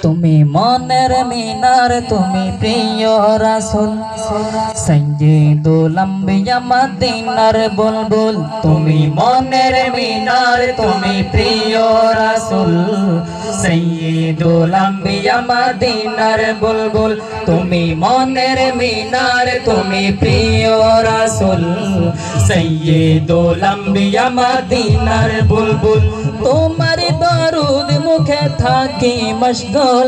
তুমি মনের মিনার, তুমি প্রিয় রাসূল, সাইয়্যিদুল আম্বিয়া মদিনার বুলবুল। তুমি মনের মিনার, তুমি প্রিয় রাসূল, সাইয়্যিদুল আম্বিয়া মদিনার বুলবুল। তুমি মনের মিনার, তুমি প্রিয় রাসূল, সাইয়্যিদুল আম্বিয়া মদিনার বুলবুল। তোমার দরুদ মুখে থাকি মশগুল,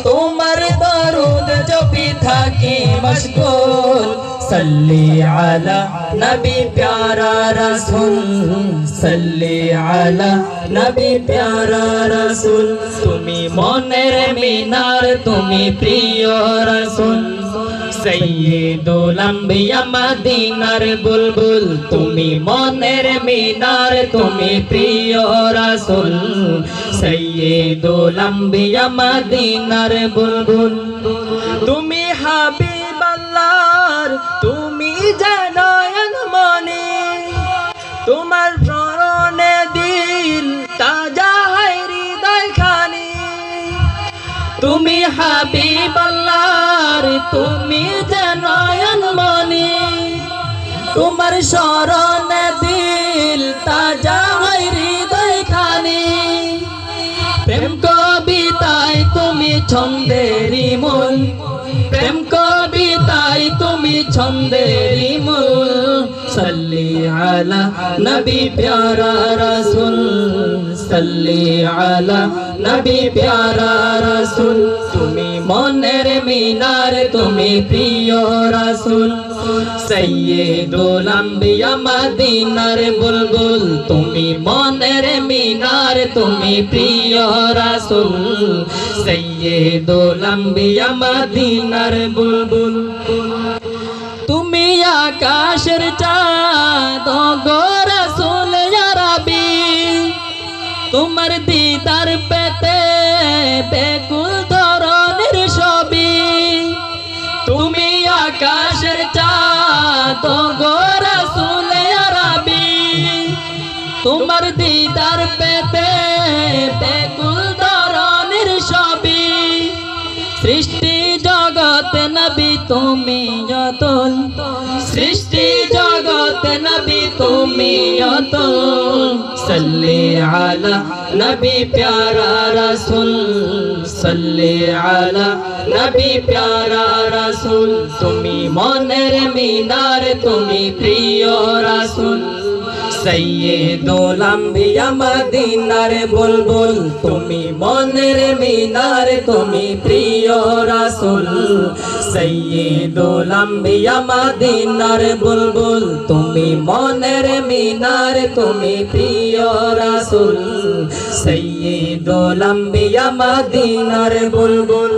তোমার দরুদ জপি থাকি মশগুল। সল্লি আলা নবী প্যারা রাসূল, সল্লি আলা নবী প্যারা রাসূল। তুমি মনের মিনার, তুমি প্রিয় রাসূল, সাইয়্যিদুল আম্বিয়া মদিনার বুলবুল। তুমি মনের মিনার, তুমি প্রিয় রাসূল, সাইয়্যিদুল আম্বিয়া মদিনার বুলবুল। তুমি হাবিবাল্লাহর, তুমি যেন মনি, তোমার স্মরণে দিল তাজা হয় হৃদয় খানি। তুমি হাবিবাল্লাহর, তুমি যেন মনি, তোমার স্মরণে দিল তাজা হয় হৃদয় খানি। প্রেম কবিতায় তুমি ছন্দেরি মূল, প্রেম কবিতায় তুমি ছন্দেরি মূল। সল্লি আলা নবী প্যারা রাসূল, সল্লি আলা নবী প্যারা রাসূল। তুমি মনের মিনার, তুমি প্রিয় রাসূল, সাইয়্যিদুল আম্বিয়া মদিনার বুলবুল। তুমি মনের মিনার, তুমি প্রিয় রাসূল, সাইয়্যিদুল আম্বিয়া মদিনার বুলবুল। তুমি আকাশের চাঁদ গো রাসূল ইয়া রাব্বি, তোমার দিদার পেতে বেকুল ধরনের ছবি। তুমি আকাশের চাঁদ গো রাসূল ইয়া রাব্বি, তোমার দিদার পেতে বেকুল ধরনের ছবি। সৃষ্টি জগত নবী তুমি অতুল, সৃষ্টি জগত নবী তুমি অতুল। সল্লি আলা নবী প্যারা রাসূল, সল্লি আলা নবী প্যারা রাসূল। তুমি মনের মিনার, তুমি প্রিয় রাসূল, সাইয়্যিদুল আম্বিয়া মদিনার বুলবুল। তুমি মনের মিনার, তুমি প্রিয় রাসূল, সাইয়্যিদুল আম্বিয়া মদিনার বুলবুল। তুমি মনের মিনার, তুমি প্রিয় রাসূল, সাইয়্যিদুল আম্বিয়া মদিনার বুলবুল।